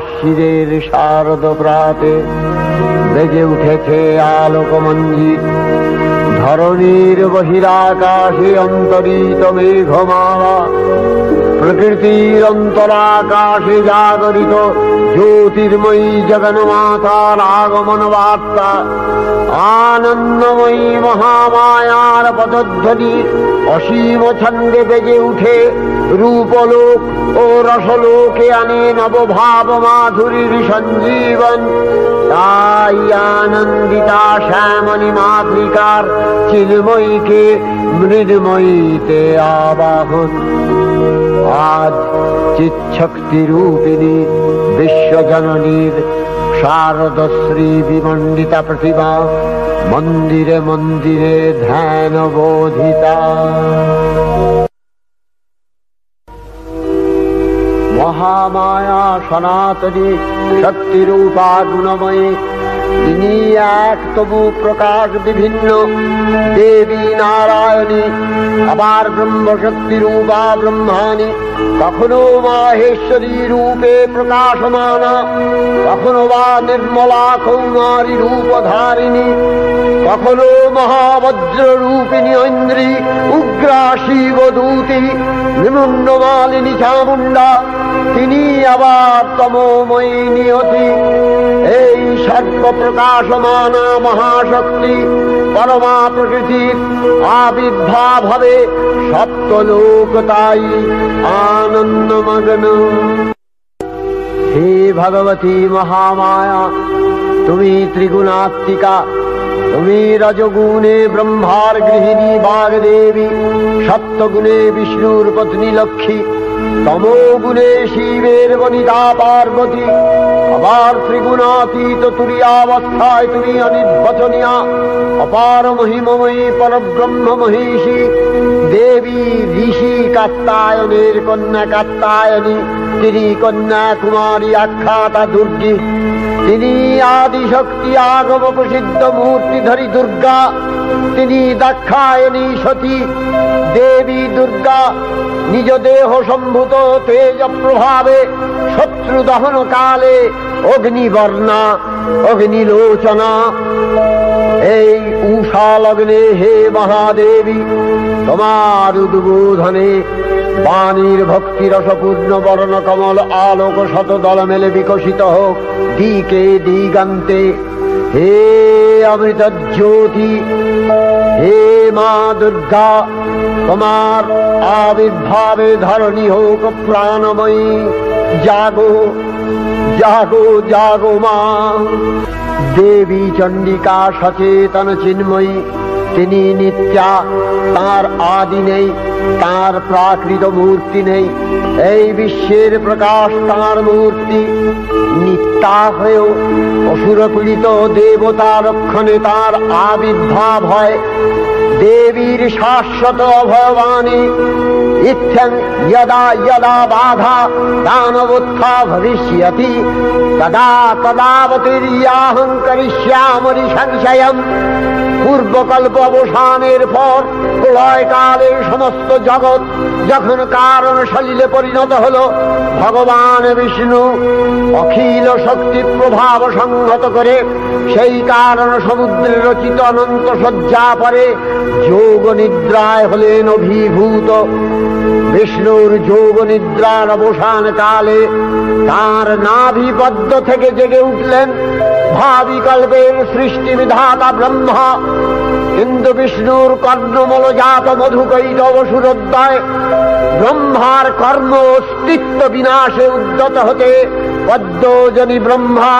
শিরের শারদ প্রাতে বেজে উঠেছে আলোকমঞ্জিত, ধরণীর বহিরাকাশে অন্তরিত মেঘমালা, প্রকৃতির অন্তরাকাশে জাগরিত জ্যোতির্ময়ী জগন্মাতার আগমন বার্তা, আনন্দময়ী মহামায়ার পদধ্বনি অসীম ছন্দে বেজে উঠে রূপলোক ও রসলোকে আনে নবভাব মাধুরীর সঞ্জীবন। তাই আনন্দিতা শ্যামণী মাতৃকার চিন্ময়ীকে মৃন্ময়ীতে আবাহন। আজ চিৎশক্তি রূপিণী বিশ্বজননীর শারদশ্রী বিমণ্ডিতা প্রতিমা মন্দিরে মন্দিরে ধ্যান বোধিতা। মহামায়া সনাতনী শক্তিরূপা গুণময়ী, তিনি এক তবু প্রকাশ বিভিন্ন দেবী নারায়ণী, আবার ব্রহ্মশক্তি রূপা ব্রহ্মাণী, কখনো মাহেশ্বরী রূপে প্রকাশমানা, কখনো বা নির্মলা কৌমারী রূপধারিণী, কখনো মহাবজ্র রূপিণী ঐন্দ্রী, উগ্রা শিবদূতি, নিমুন্নমালিনী চামুণ্ডা, তিনি আবার তমোময়ী নিয়তি। এই সর্বপ্রকাশমানা মহাশক্তি পরমা প্রকৃতির আবির্ভাব হবে সপ্তলোক তাই আনন্দমগ্ন। হে ভগবতী মহামায়া, তুমি ত্রিগুণাত্মিকা, তুমি রজগুণে ব্রহ্মার গৃহিণী বাগদেবী, সপ্তগুণে বিষ্ণুর পত্নী লক্ষ্মী, তমোগুণে শিবের বনিতা পার্বতী, আবার ত্রিগুণাতীত তুরীয়াবস্থায় তুমি অনির্বচনীয়া অপার মহিমময়ী পরব্রহ্ম মহিষী দেবী, ঋষি কাত্যায়নের কন্যা কাত্যায়নী, তিনি কন্যা কুমারী আখ্যাতা দুর্গী, তিনি আদিশক্তি আগম প্রসিদ্ধ মূর্তিধরী দুর্গা, তিনি দাক্ষায়ণী সতী দেবী দুর্গা, নিজ দেহ সম্ভূত তেজ প্রভাবে শত্রু দহন কালে অগ্নিবর্ণা অগ্নিলোচনা। এই উষা লগ্নে হে মহাদেবী, তোমার উদ্বোধনে বাণীর ভক্তি রসপূর্ণ বর্ণ কমল আলোক শতদল মেলে বিকশিত হোক দিকে দিগান্তে। হে অমৃত জ্যোতি, হে মা দুর্গা, তোমার আবির্ভাবে ধরণী হোক প্রাণময়ী। জাগো জাগো জাগো মা। দেবী চণ্ডিকা সচেতন চিন্ময়ী, তিনি নিত্যা, তার আদি নেই, তার প্রাকৃত মূর্তি নেই, এই বিশ্বের প্রকাশ তার মূর্তি। নিত্যা হয়েও অসুর পীড়িত দেবতা রক্ষণে তার আবির্ভাব হয়। দেবীর শাশ্বত অভয়বাণী, ইত্যং যদা যদা বাধা দানবোত্থা ভবিষ্যতি তদা তদাবতীর্যাহং করিষ্যামি সংশয়ম। পূর্বকল্প অবসানের পর প্রলয়কালে সমস্ত জগৎ যখন কারণ সলিলে পরিণত হল, ভগবান বিষ্ণু অখিল শক্তি প্রভাব সংহত করে সেই কারণ সমুদ্রে রচিত অনন্ত শয্যা পরে যোগ নিদ্রায় হলেন অভিভূত। বিষ্ণুর যোগ নিদ্রার অবসান কালে তার নাভিপদ্ম থেকে জেগে উঠলেন ভাবি কল্পের সৃষ্টি বিধাতা ব্রহ্মা। কিন্তু বিষ্ণুর কর্ণমলজাত মধুকৈটব সুরোদ্দয় ব্রহ্মার কর্ম অস্তিত্ব বিনাশে উদ্যত হতে পদ্মজনী ব্রহ্মা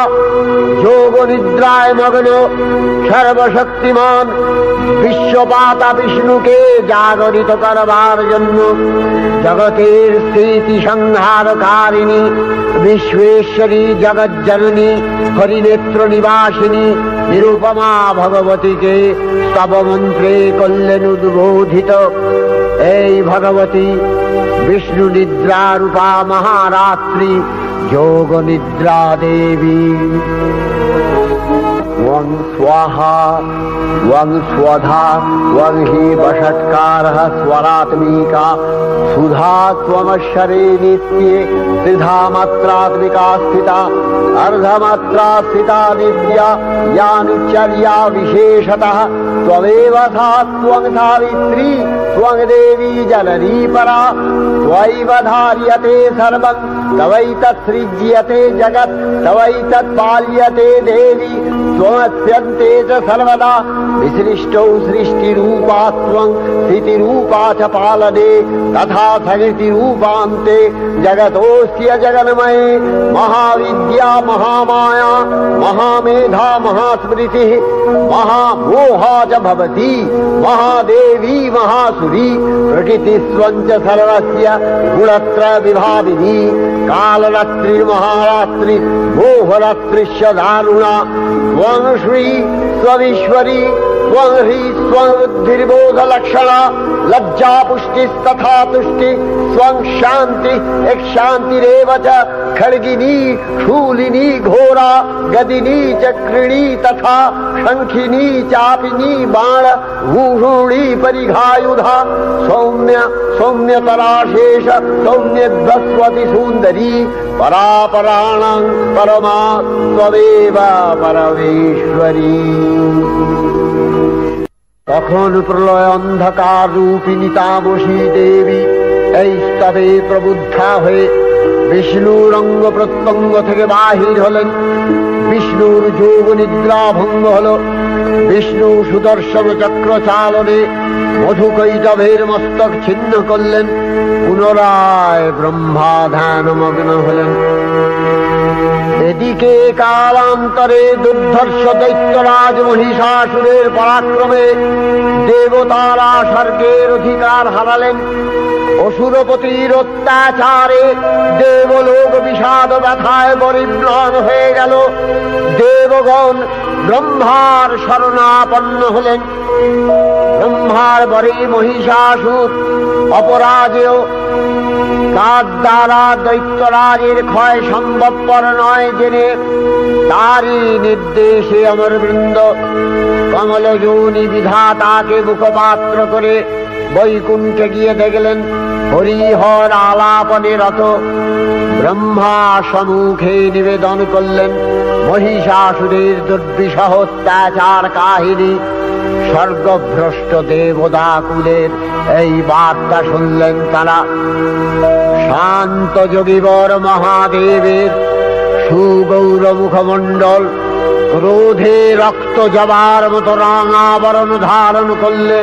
যোগ নিদ্রায় মগ্ন সর্বশক্তিমান বিশ্বপাতা বিষ্ণুকে জাগরিত করবার জন্য জগতের স্থিতি সংহারকারিণী বিশ্বেশ্বরী জগজ্জননী হরিনেত্র নিবাসিনী নিরুপমা ভগবতীকে স্তবমন্ত্রে করলেন উদ্বোধিত। এই ভগবতী বিষ্ণু নিদ্রা রূপা মহারাত্রি যোগ নিদ্রা দেবী। त्वं स्वाहा त्वं स्वधा त्वं हि वषट्कारः स्वरात्मिका सुधा त्वमक्षरे नित्ये त्रिधा मात्रात्मिका स्थिता अर्धमात्रा स्थिता नित्या यानुचर्या विशेषतः त्वमेव सा त्वं सावित्री त्वं देवी जननी परा त्वयैव धार्यते सर्वं तवैतत्सृज्यते जगत् तवैतत्पाल्यते देवी त्वमस्यन्ते च सर्वदा विसृष्टौ सृष्टिरूपा त्वं स्थितिरूपा च पालने तथा सकृतिरूपान्ते जगतोऽस्य जगन्मये महाविद्या महामाया महामेधा महास्मृतिः महामोहा च भवति महादेवी महासुरी प्रकृतिस्त्वं च सर्वस्य गुणत्रय विभाविनी कालरात्रिर्महारात्रि मोहरात्रिश्च दारुणा त्वं श्री त्वमीश्वरी त्वं ह्री त्वं बुद्धिर्बोधलक्षणा लज्जा पुष्टिस्तथा तुष्टि त्वं शान्ति शान्तिरेव च खड्गिनी शूलिनी घोरा गदिनी चक्रिणी तथा शङ्खिनी चापिनी बाण भूषुणी परिघायुधा सौम्य सौम्यतराशेष सौम्यध्वस्वति सुन्दरी परापराणां परमा त्वमेव परमेश्वरी। তখন প্রলয় অন্ধকার রূপিণী তামসী দেবী এই স্তবে প্রবুদ্ধা হয়ে বিষ্ণুর অঙ্গ প্রত্যঙ্গ থেকে বাহির হলেন। বিষ্ণুর যোগ নিদ্রা ভঙ্গ হল। বিষ্ণু সুদর্শন চক্র চালনে মধুকৈটভের মস্তক ছিন্ন করলেন। পুনরায় ব্রহ্মা ধ্যানমগ্ন হলেন। এদিকে কালান্তরে দুর্ধর্ষ দৈত্যরাজ মহিষাসুরের পরাক্রমে দেবতারা স্বর্গের অধিকার হারালেন। অসুরপতির অত্যাচারে দেবলোক বিষাদ ব্যথায় পরিম্লান হয়ে গেল। দেবগণ ব্রহ্মার শরণাপন্ন হলেন। ব্রহ্মার বরে মহিষাসুর অপরাজেয়, তার দ্বারা দৈত্যরাজের ক্ষয় সম্ভবপর নয় জেনে তারই নির্দেশে অমরবৃন্দ কমলযোনি বিধাতাকে মুখপাত্র করে বৈকুণ্ঠে গিয়ে দেখলেন হরিহর আলাপনে রত। ব্রহ্মা সম্মুখে নিবেদন করলেন মহিষাসুরের দুর্বিষহ অত্যাচার কাহিনী। স্বর্গভ্রষ্ট দেবদাকুলের এই বার্তা শুনলেন তারা। শান্ত যোগীবর মহাদেবের সুগৌর মুখমণ্ডল ক্রোধে রক্ত জবার মতো রাঙাবরণ ধারণ করলে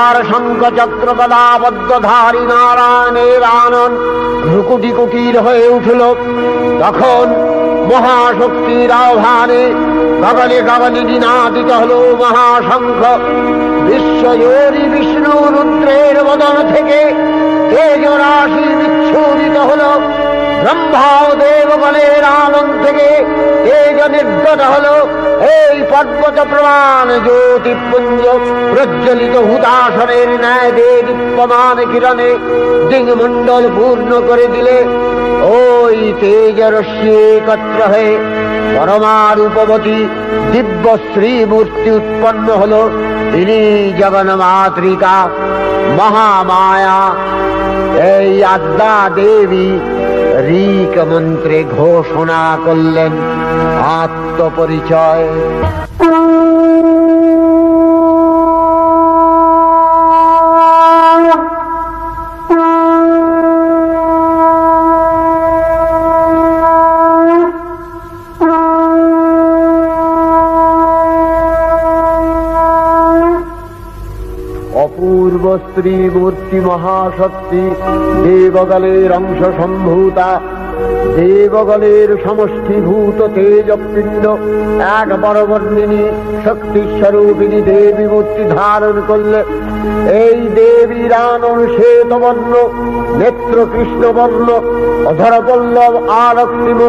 আর শঙ্খচক্র গদাবদ্ধধারী নারায়ণের আনন ভ্রুকুটি কুটির হয়ে উঠল। তখন মহাশক্তির আহ্বানে গগনে গগনে নিনাদিত হল মহাশঙ্খ। বিশ্বজোরি বিষ্ণু রুদ্রের বদন থেকে তেজরাশি বিচ্ছুরিত হল। ব্রহ্মা ও দেবগণের আনন থেকে তেজ নির্গত হল। এই পর্বত প্রমাণ জ্যোতিপুঞ্জ প্রজ্বলিত হুতাসনের ন্যায় দীপ্যমান কিরণে দিগমণ্ডল পূর্ণ করে দিলে ওই তেজরশ্মি একত্র হয়ে পরমারূপবতী দিব্য শ্রীমূর্তি উৎপন্ন হল। তিনি জগন্মাতৃকা মহামায়া। এই আদ্যা দেবী ঋক মন্ত্রে ঘোষণা করলেন আত্মপরিচয়। অপূর্ব স্ত্রী মূর্তি মহাশক্তি দেবগণের অংশ সম্ভূতা। দেবগণের সমষ্টিভূত তেজপিণ্ড এক বরবর্ণিনী শক্তিস্বরূপিণী দেবী মূর্তি ধারণ করলে। এই দেবীর আনন শ্বেতবর্ণ, নেত্র কৃষ্ণবর্ণ, অধরপল্লব আরক্তিম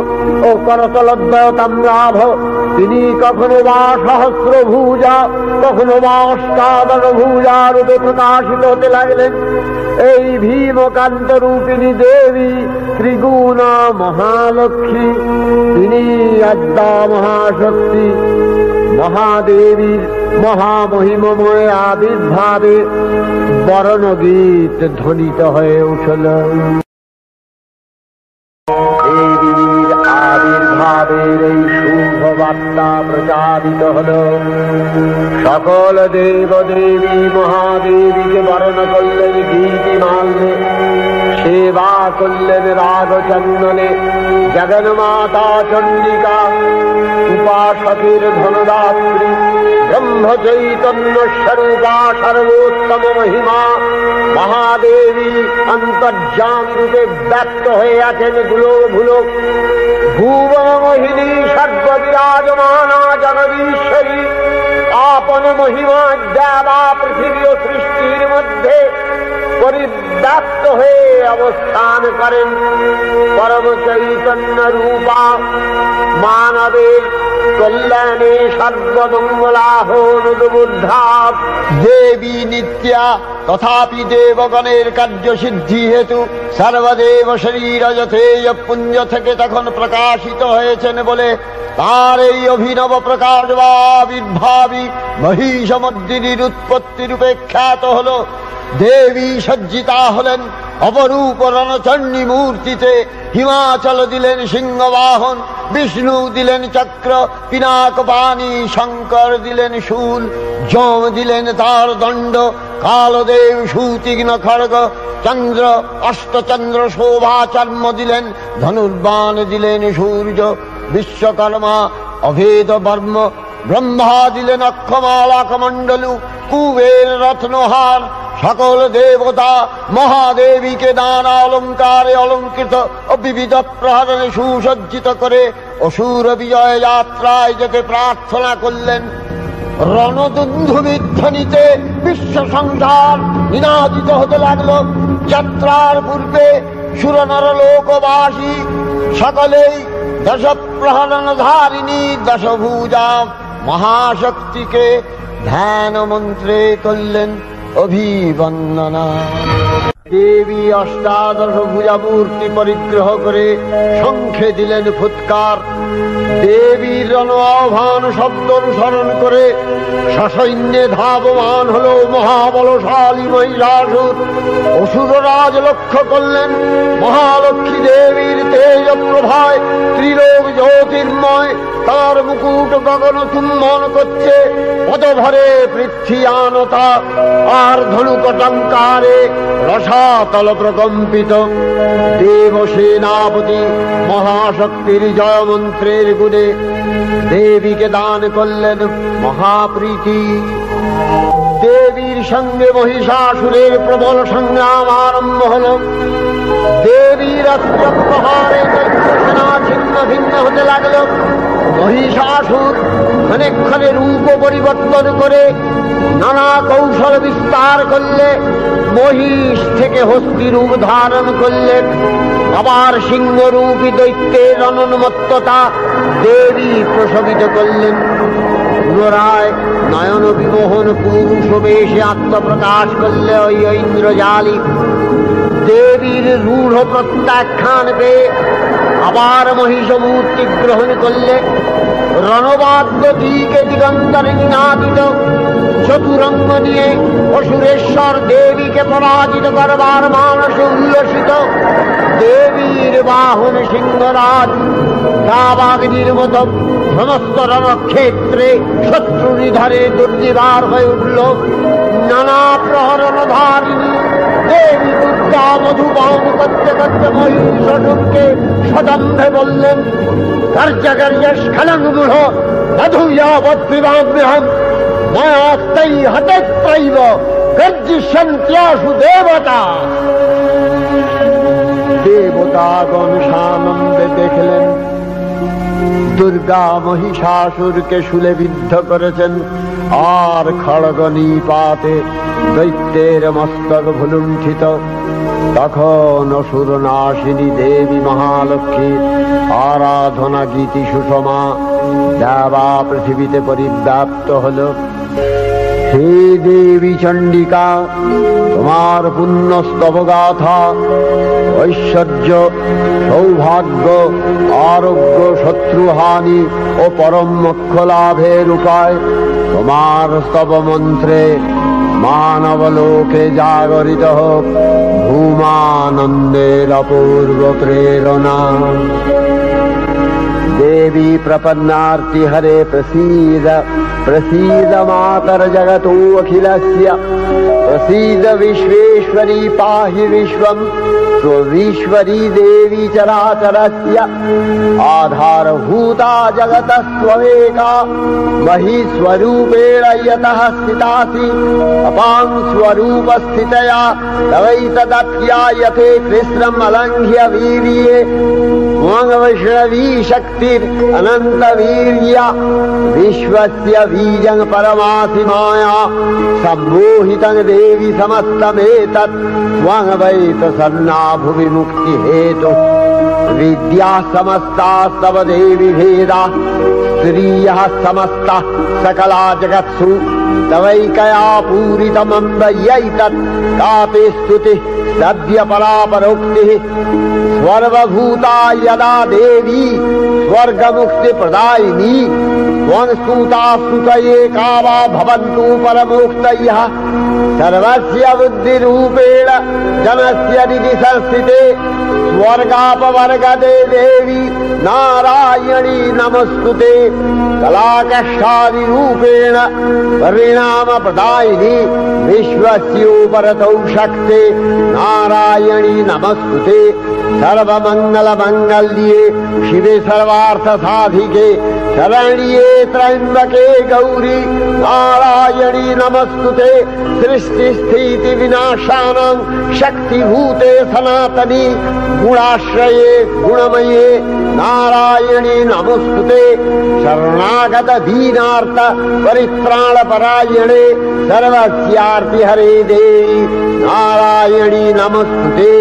ও করতলদ্বয় তাম্রাভ। তিনি কখনো বা সহস্র ভুজা, কখনো বা অষ্টাদশ ভুজা রূপে প্রকাশিত হতে লাগলেন। এই ভীমকান্ত রূপিণী দেবী ত্রিগুণা মহালক্ষ্মী। তিনি আদ্যা মহাশক্তি মহাদেবীর মহামহিমময় আবির্ভাবে বরণগীত ধ্বনিত হয়ে উঠল। দেবীর আবির্ভাবের এই শুভ বার্তা প্রচারিত হল। সকল দেব দেবী মহাদেবীকে বরণ করলেন গীতিমাল্যে, সেবা করলেন রাগচন্দনে। জগন্মাতা চণ্ডিকা, উপাসকের ধনদাত্রী, ব্রহ্ম চৈতন্য স্বরূপা, সর্বোত্তম মহিমা মহাদেবী অন্তর্যামী রূপে ব্যক্ত হয়ে আছেন ভুলোক। ভুবন মোহিনী সর্ববিরাজমানা জগদীশ্বরী আপন মহিমা দেবা পৃথিবী ও সৃষ্টির মধ্যে পরিব্যাপ্ত হয়ে অবস্থান করেন। পরম চৈতন্য রূপা মানবের কল্যাণে সর্বমঙ্গলাহনুদ্বুদ্ধা দেবী নিত্যা, তথাপি দেবগণের কার্যসিদ্ধি হেতু সর্বদেব শরীর যথেয় পুঞ্জ থেকে তখন প্রকাশিত হয়েছেন বলে তার এই অভিনব প্রকাশ বা আবির্ভাবী মহিষমর্দিনীর উৎপত্তি রূপে খ্যাত হল। দেবী সজ্জিতা হলেন অপরূপ রণচণ্ডী মূর্তিতে। হিমাচল দিলেন সিংহবাহন, বিষ্ণু দিলেন চক্র, পিনাক পানি, শঙ্কর দিলেন শূল, যম দিলেন তার দণ্ড, কালদেব সুতীক্ষ্ণ খড়গ, চন্দ্র অষ্টচন্দ্র শোভা চর্ম দিলেন, ধনুর্বাণ দিলেন সূর্য, বিশ্বকর্মা অভেদ বর্ম, ব্রহ্মা দিলেন অক্ষমালা কমণ্ডলু, কুবের রত্নহার। সকল দেবতা মহাদেবীকে নানা অলঙ্কারে অলঙ্কৃত ও বিবিধ প্রহরণে সুসজ্জিত করে অসুর বিজয় যাত্রায় যেতে প্রার্থনা করলেন। রণদুন্ধুবিধ্বনিতে বিশ্ব সংসার নিনাদিত হতে লাগল। যাত্রার পূর্বে সুরনর লোকবাসী সকলেই দশ প্রহরণ ধারিণী দশভুজা মহাশক্তিকে ধ্যান মন্ত্রে করলেন অভিবন্দনা। দেবী অষ্টাদশ ভুজা মূর্তি পরিগ্রহ করে শঙ্খে দিলেন ফুৎকার। দেবীর রণ আহ্বান শব্দ অনুসরণ করে সসৈন্যে ধাবমান হল মহাবলশালী মহিষাসুর। অসুররাজ লক্ষ্য করলেন মহালক্ষ্মী দেবীর তেজ প্রভায় ত্রিলোক জ্যোতির্ময়, তার মুকুট গগন চুম্বন করছে, পদভরে পৃথ্বীয়ানতা আর ধনুকটঙ্কারে রসাতল প্রকম্পিত। দেব সেনাপতি মহাশক্তির জয়মন্ত্রের গুণে দেবীকে দান করলেন মহাপ্রীতি। দেবীর সঙ্গে মহিষাসুরের প্রবল সংগ্রাম আরম্ভ হল। দেবীর অস্ত্র প্রহারে সেনা ছিন্ন ভিন্ন হতে লাগল। মহিষাসুর ক্ষণে রূপ পরিবর্তন করে নানা কৌশল বিস্তার করলে মহিষ থেকে হস্তি রূপ ধারণ করলেন। আবার সিংহরূপী দৈত্যের অনুন্মত্ততা দেবী প্রশমিত করলেন। পুনরায় নয়ন বিমোহন পুরুষ বেশে আত্মপ্রকাশ করলে ওই ইন্দ্রজালী। দেবীর রূঢ় প্রত্যাখ্যান পেয়ে আবার মহিষ মূর্তি গ্রহণ করলে। রণবাদ্য দিকে দিগন্তরে নিনাদিত চতুরঙ্গ নিয়ে অসুরেশ্বর দেবীকে পরাজিত করবার মানসে উল্লসিত। দেবীর বাহন সিংহরাজ দাবাগ্নির মতো সমস্ত রণক্ষেত্রে শত্রু নিধনে দুর্নিবার হয়ে উঠল। নানা প্রহরণ ধারিণী দেবী দুর্গা মধুপান করতে করতে মহিষাসুরকে সদম্ভে বললেন, কার্যকার্যস্খলনমূঢ় মধুয়াবৎপিবাম্যহম মায়াস্তৈ হতেত্রৈব গর্জিষ্যন্ত্যাসু দেবতা। দেবতাগণ সানন্দে দেখলেন দুর্গা মহিষাসুরকে শূলে বিদ্ধ করেছেন, আর খড়গ নিপাতে দৈত্যের মস্তক ভুলুণ্ঠিত। তখন অসুরনাশিনী দেবী মহালক্ষ্মীর আরাধনা গীতি সুষমা দেবা পৃথিবীতে পরিব্যাপ্ত হল। हे देवी चंडिका, तुम्हार पुण्य स्तव गाथा ऐश्वर्य सौभाग्य आरोग्य शत्रुहानि और परम मोक्ष लाभेर उपाय तुम्हार स्तव मंत्रे मानव लोके जागरित होक भूमानंदेर अपूर्व प्रेरणा। देवी प्रपन्नार्ति हरे प्रसीद प्रसीद मातर जगतो अखिलस्य प्रसीद विश्वेश्वरी पाहि विश्वं स्वविश्वरी देवी चराचरस्य आधारभूता जगतस्त्वमेका महिस्वरूपेण यतः स्थितासि अपां स्वरूपस्थितया तवैतदप्यायते कृष्णम् अलङ्घ्य वीर्ये वैष्णवी शक्तिर् अनंत वीर्या विश्वस्य बीजं परमासि माया सम्मोहितं देवी समस्तमेतत् त्वं वै प्रसन्ना भुवि मुक्ति हेतु विद्या समस्तास्तव देवी भेदा स्त्रियः समस्ता सकला जगत्सु तवैकया पूरितमम्ब यैतत् कापि स्तुतिः सद्य परापरोक्तिः सर्वभूता यदा देवी स्वर्गमुक्ति प्रदायिनी त्वं स्तुता स्तुतये का वा भवन्तु परमोक्तयः सर्वस्य बुद्धिरूपेण जनस्य हृदि संस्थिते स्वर्गापवर्गदे देवी नारायणी नमस्तुते कलाकष्टादिरूपेण परिणाम प्रदायिनी विश्वस्योपरतौ शक्ते नारायणी नमस्तुते सर्वमंगल मंगल्ये शिवे सर्वार्थ साधिके शरण्ये त्र्यंबके गौरी नारायणी नमस्तुते सृष्टि स्थिति विनाशानां शक्तिभूते सनातनी गुणाश्रये गुणमये नारायणी नमस्तुते शरणागत दीनार्थ परित्राण परायणे सर्वस्यार्ति हरे देवी नारायणी नमस्तुते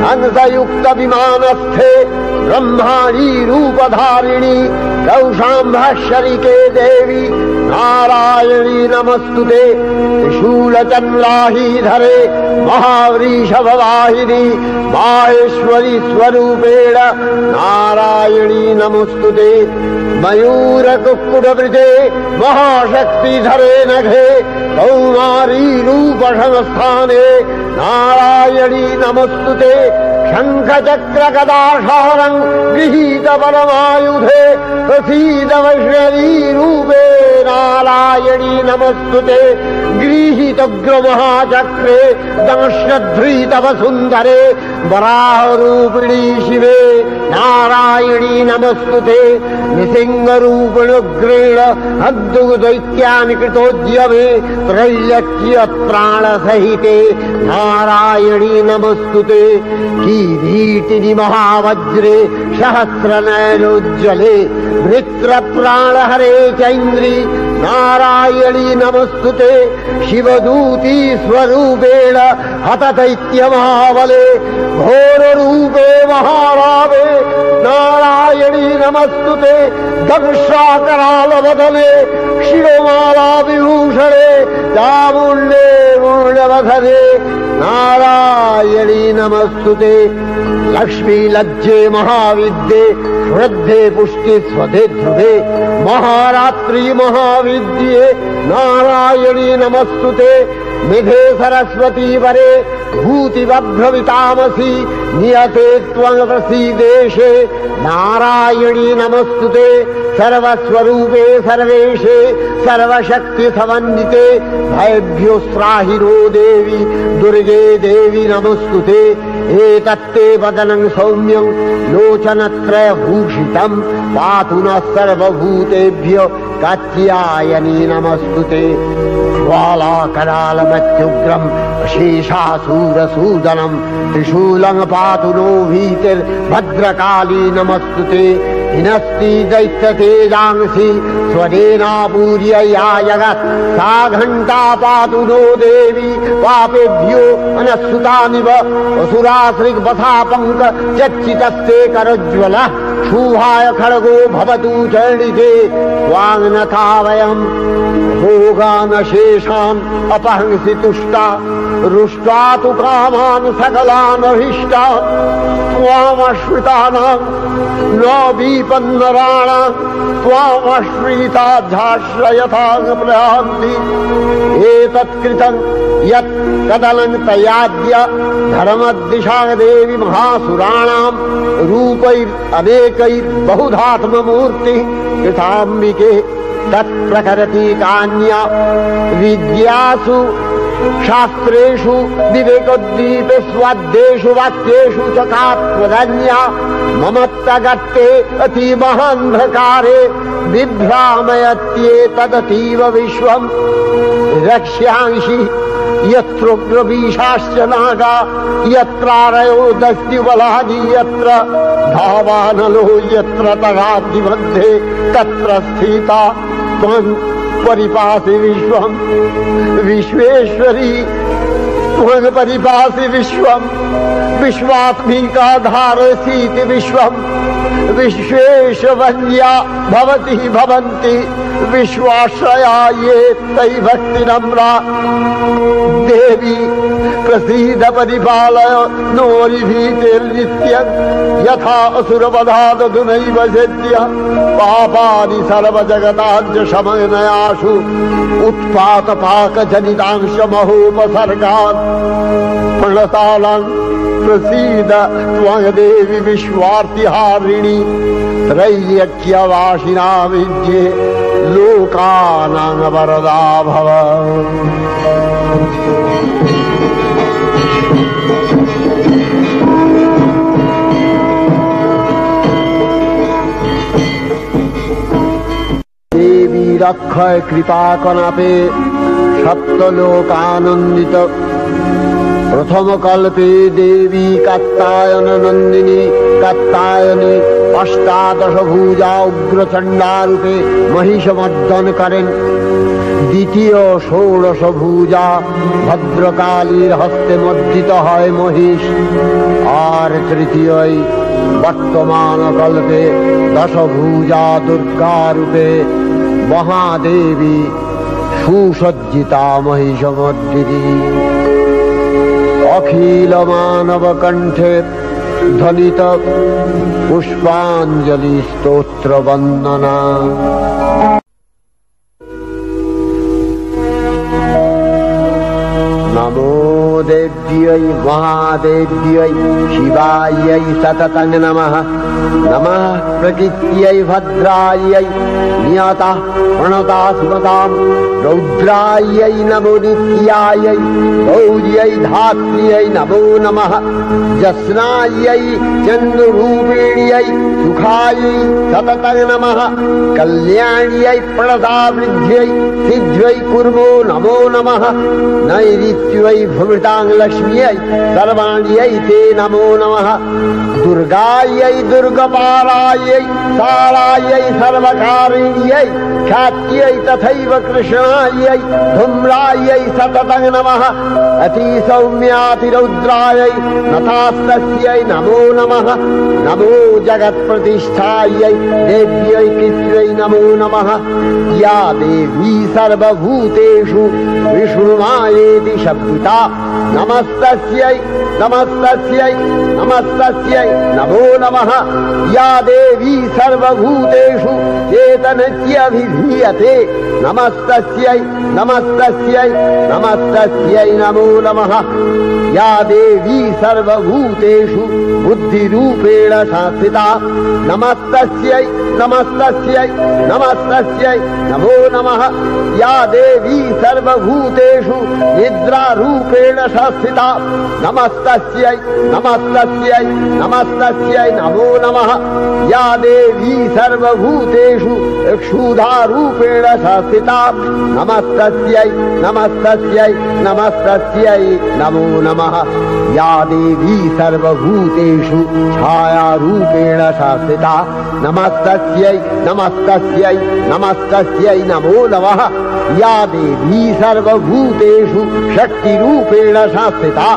हंसयुक्त विमानस्थे ब्रह्माणी रूपधारिणी कौशाम्भशरिके देवी नारायणी नमस्तुते त्रिशूलचन्द्राहीधरे महावृषभवाहिनी माहेश्वरी स्वरूपेण नारायणी नमस्तुते मयूरकुक्कुटवृते महाशक्तिधरे नघे कौमारी रूपसंस्थाने नारायणी नमस्तुते शंखचक्र गदाशारं गृहीत परमायुधे प्रसीद वैष्णवी रूपे नारायणी नमस्तुते गृहीत उग्रमहाचक्रे दंशध्री तव सुंदरे वराहरूपिणी शिवे नारायणी नमस्तुते निसिंहरूपिणुग्रेण अद्भुतदैत्यानि कृतोद्यमे त्रैलक्ष्य प्राणसहिते नारायणी नमस्तुते किरीटिनि महावज्रे सहस्रनयनोज्ज्वले वृत्रप्राणहरे चैन्द्री नारायणी नमस्तुते शिवदूती स्वरूपेण हतदैत्यमहाबले घोररूपे महारावे नारायणी नमस्तुते दंशाकरालवदने शिरोमाला विभूषणे चामुण्डे मूलवधने नारायणी नमस्तुते लक्ष्मी लज्जे महाविद्ये श्रद्धे पुष्टि स्वधे ध्रुवे महारात्रि महाविद्ये नारायणी नमस्तुते निधे सरस्वती वरे भूतिवभ्रमितामसि नियते त्वं प्रसीदेशे नारायणी नमस्तुते सर्वस्वरूपे सर्वेशे सर्वशक्ति समन्विते भयभ्योस्त्राहिनो देवी दुर्गे देवी नमस्तुते एतत्ते वदनं सौम्यं लोचनत्रयभूषितं पातु नः सर्वभूतेभ्यो कात्यायनी नमस्तुते ज्वालाकरालमत्युग्रं शेषासूरसूदनं त्रिशूलं पातु नो भीतिर्भद्रकाली नमस्तुते हिनस्ति दैत्यतेजांसि स्वदेनापूर्य या जगत् सा घण्टा पातु नो देवी पापेभ्यो अनस्सुतानिव असुराश्रिग्वथा चच्चितस्ते करोज्ज्वलः शुभाय खड्गो भवतु चण्डिके स्वाङ्नथा वयम् भोगानशेषान् अपहंसि तुष्टा रुष्ट्वा तु कामान् सकलान् अभीष्टान् त्वामश्रितानां न विपन्नराणां त्वामश्रिताध्याश्रयथां प्रयान्ति एतत्कृतं यत् कदलं तयाद्य धर्मदिशा देवी महासुराणां रूपैरनेकैर्बहुधात्ममूर्तिः कृताम्बिके तत्प्रकरति कान्या विद्यासु शास्त्रेषु विवेकोद्दीपे स्वाद्येषु वाक्येषु च का त्वदन्या ममत्तगत्ते अतीमहान्धकारे बिभ्रामयत्येतदतीव विश्वम् रक्ष्यांसि यत्रोग्रवीशाश्च नागा यत्रारयो दस्युबलानि यत्र धावानलो यत्र तगाब्धिमध्ये तत्र स्थिता त्वं परिपासि विश्वम् विश्वेश्वरी त्वं परिपासि विश्वम् विश्वात्मिका धारसीति विश्वम् विश्वेशवन्या भवति भवन्ति विश्वाश्रया ये तयि भक्तिनम्रा देवी प्रसीद परिपालय नोरिभीतिर्नित्यं यथा असुरवधादधुनैव सेद्य पापानि सर्वजगताञ्च शमनयासु उत्पातपाकजनितांश महोपसर्गान् प्रणतालां प्रसीद त्वं देवी विश्वार्तिहारिणी त्रैलोक्यवासिना विद्ये लोकानां वरदा भव। देवी रक्षय कृपा कनापे सप्तलोकानंदित प्रथम कल्पे देवी कात्यायन नंदिनी कात्यायनी अष्टादश भुजा उग्रचंडा रूपे महिषमर्दन करें द्वितीय षोडश भुजा भद्रकालीर हस्ते मर्दित है महिष और तृतीय वर्तमान कल्पे दश भुजा दुर्गा रूपे महादेवी सुसज्जिता महिषमर्दिनी अखिल मानव कंठे ध्वनित पुष्पांजलि स्तोत्र वंदना। नमो देव्यै महादेव्यै शिवायै सततं नमः। नमः प्रकृत्यै भद्रायै नियता प्रणता सुमतां रौद्रायै नमो नित्यायै गौर्यै धात्र्यै नमो नमः। जस्नायै चन्द्ररूपिण्यै सुखायै सततं नमः। कल्याण्यै प्रणतावृद्ध्यै सिद्ध्यै कुर्मो नमो नमः। नैऋत्यै भृतां लक्ष्म्यै सर्वाण्यै ते नमो नमः। दुर्गायै दुर्गपालायै सारायै सर्वकारिण्यै ख्यात्यै तथैव कृष्णायै धूम्रायै सततं नमः। अतिसौम्यातिरौद्रायै नतास्तस्यै नमो नमः। नमो जगत्प्रतिष्ठायै देव्यै कृत्यै नमो नमः। या देवी सर्वभूतेषु विष्णुमायेति शब्दिता नमस्तस्यै नमस्तस्यै नमस्तस्यै नमो नमः। या देवी सर्वभूतेषु चेतनत्यभिधीयते नमस्तस्यै नमस्तस्यै नमस्तस्यै नमो नमः। या देवी सर्वभूतेषु बुद्धिरूपेण संस्थिता नमस्तस्यै नमस्तस्यै नमस्तस्यै नमो नमः। या देवी सर्वभूतेषु निद्रारूपेण संस्थिता नमस्तस्यै नमस्तस्यै नमस्तस्यै नमो नमः। या देवी सर्वभूतेषु क्षुधारूपेण संस्थिता नमस्तस्यै नमस्तस्यै नमस्तस्यै नमो नमः। या देवी सर्वभूतेषु छायारूपेण संस्थिता नमस्तस्यै नमस्तस्यै नमस्तस्यै नमो नमः। या देवी सर्वभूतेषु शक्तिरूपेण रूपेण संस्थिता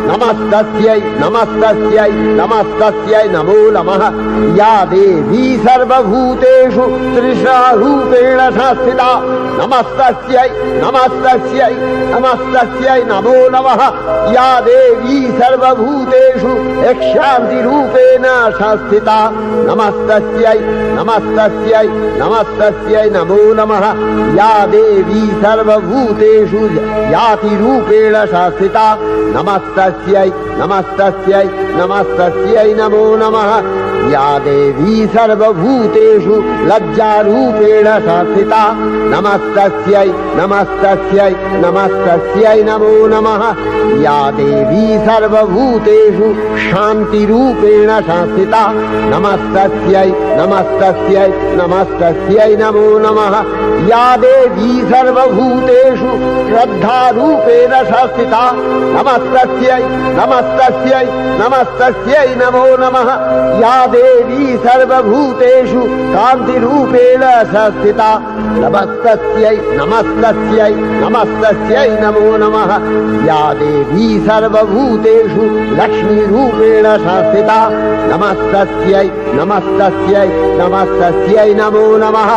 नमस्तस्यै नमस्तस्यै नमस्तस्यै नमो नमः या देवी सर्वभूतेषु त्रिशूपेण संस्थिता नमस्तस्यै नमस्तस्यै नमस्तस्यै नमो नमः या देवी सर्वभूतेषु शान्तिरूपेण संस्थिता नमस्तस्यै नमस्तस्यै नमस्तस्यै नमो नमः या देवी सर्वभूतेषु यातिरूपेण संस्थिता नमस्तस्यै नमस्तस्यै नमस्तस्यै नमो नमः या देवी सर्वभूतेषु लज्जारूपेण संस्थिता नमस्तस्यै नमस्तस्यै नमस्तस्यै नमो नमः या देवी सर्वभूतेषु शान्तिरूपेण संस्थिता नमस्तस्यै नमस्तस्यै नमस्तस्यै नमो नमः या देवी सर्वभूतेषु श्रद्धारूपेण संस्थिता नमस्तस्यै नमस्तस्यै नमस्तस्यै नमो नमः या देवी सर्वभूतेषु कान्तिरूपेण संस्थिता नमस्तस्यै नमस्तस्यै नमस्तस्यै नमो नमः या देवी सर्वभूतेषु लक्ष्मीरूपेण संस्थिता नमस्तस्यै नमस्तस्यै नमस्तस्यै नमो नमः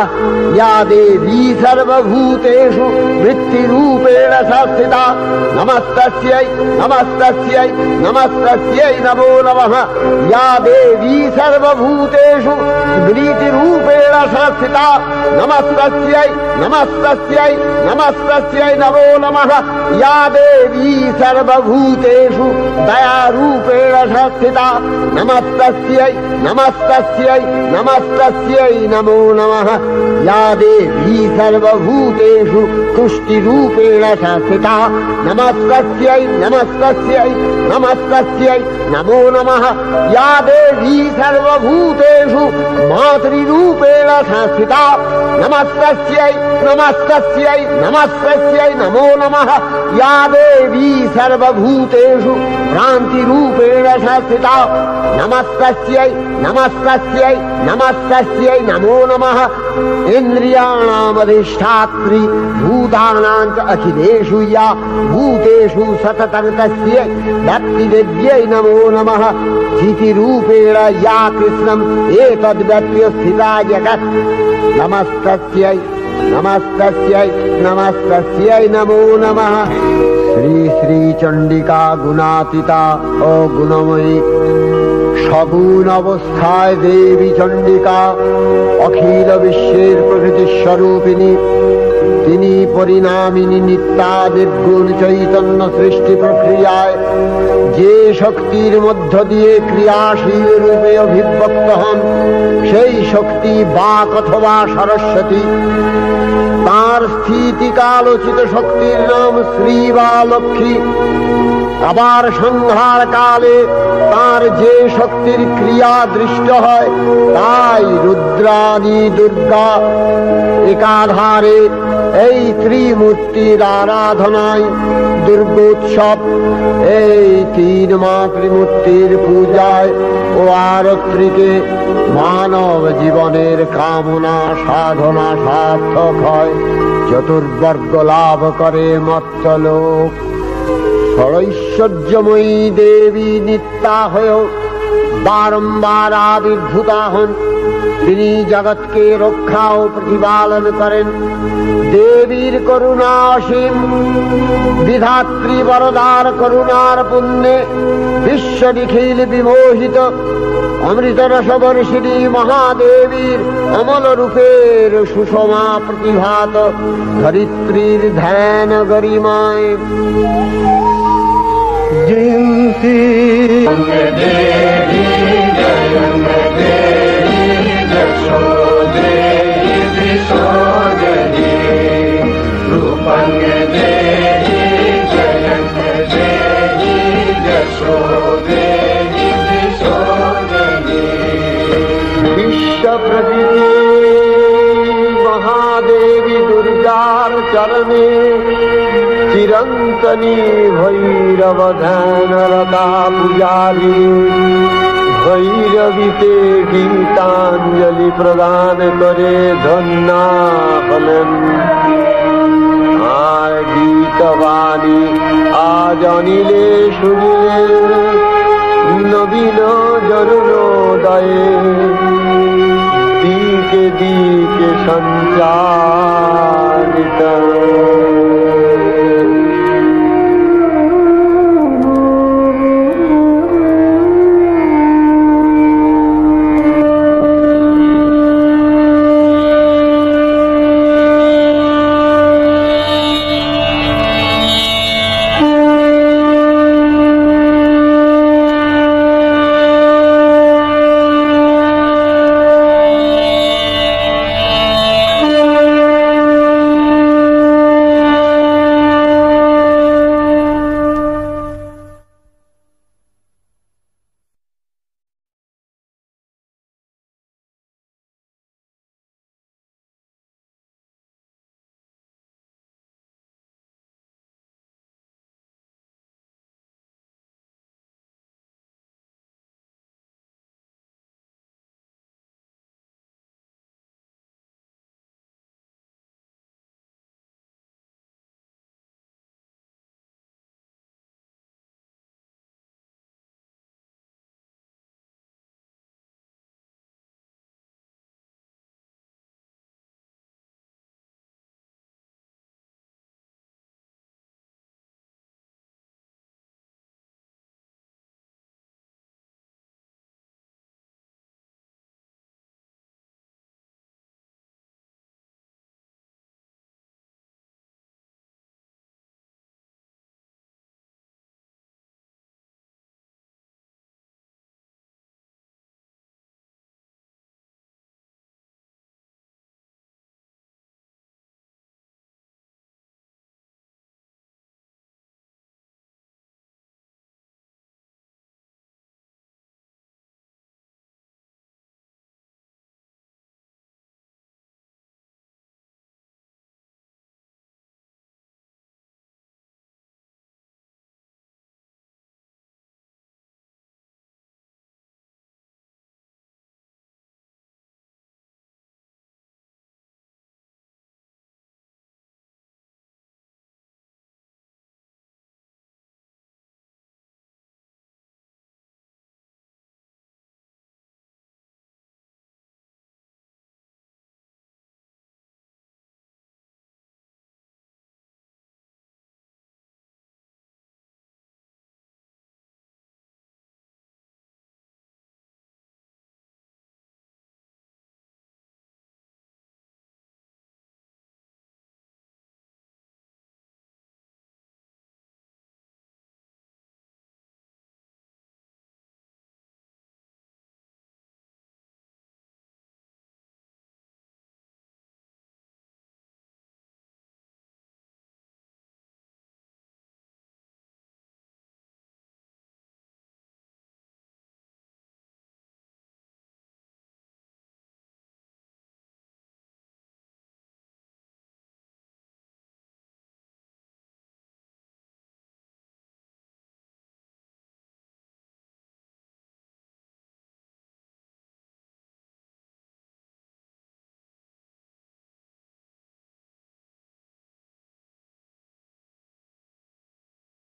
या देवी सर्वभूतेषु वृत्तिरूपेण संस्थिता नमस्तस्यै नमस्तस्यै नमस्तस्यै नमो नमः या देवी सर्वभूतेषु स्मृतिरूपेण संस्थिता नमस्तस्यै नमस्तस्यै नमस्तस्यै नमो नमः या देवी सर्वभूतेषु दयारूपेण संस्थिता नमस्तस्यै नमस्तस्यै नमस्तस्यै नमो नमः या देवी सर्वभूतेषु तुष्टिरूपेण संस्थिता नमस्तस्यै नमस्तस्यै नमस्तस्यै नमो नमः या देवी सर्वभूतेषु मातृरूपेण संस्थिता नमस्तस्यै नमस्तस्यै नमस्तस्यै नमो नमः या देवी सर्वभूतेषु भ्रान्तिरूपेण संस्थिता नमस्तस्यै नमस्तस्यै नमस्तस्यै नमो नमः इन्द्रियाणामधिष्ठात्री भूतानां च अखिलेषु या भूतेषु सततं तस्यै भक्तिविद्यै नमो नमः स्थितिरूपेण या कृष्णम् एतद्व्यप्य स्थिता जगत् नमस्तस्यै नमस्तस्यै नमस्तस्यै नमो नमः श्री श्री चंडिका गुणातीता ओ गुणमयी सगुण अवस्थाय देवी चंडिका अखिल विश्वेर प्रकृति स्वरूपिणी তিনি পরিণামিনী নিত্যা নির্গুণ চৈতন্য সৃষ্টি প্রক্রিয়ায় যে শক্তির মধ্য দিয়ে ক্রিয়াশীল রূপে অভিব্যক্ত হন সেই শক্তি বাক অথবা সরস্বতী তার স্থিতিকালোচিত শক্তির নাম শ্রী বা লক্ষ্মী আবার সংহার কালে তার যে শক্তির ক্রিয়া দৃষ্ট হয় তাই রুদ্রাণী দুর্গা একাধারে এই ত্রিমূর্তির আরাধনায় দুর্গোৎসব এই তিন মাতৃমূর্তির পূজায় ও আরত্রিকে মানব জীবনের কামনা সাধনা সার্থক হয় চতুর্বর্গ লাভ করে মর্ত্যলোক ঐশ্বর্যময়ী দেবী নিত্যা হয়েও বারম্বার আবির্ভূতা হন তিনি জগৎকে রক্ষা ও প্রতিপালন করেন দেবীর করুণা অসীম বিধাত্রী বরদার করুণার পুণ্যে বিশ্ব নিখিল বিমোহিত অমৃতরসবর্ষিণী মহাদেবীর অমল রূপের সুষমা প্রতিভাত ধরিত্রীর ধ্যান গরিমায় জয়ন্তী দেবী বিশ্ব প্রকৃতি মহাদেবী দুর্গার চরণে চিরন্তনী ভৈরব ধ্যানরতা পূজারী ভৈরবীতে গীতাঞ্জলি প্রদান করে ধন্যা হলেন। তোমার গীতবাণী আজ অনিলে শুনিলে নবীন জরুণোদয়ে দিকে দিকে সঞ্চারিত।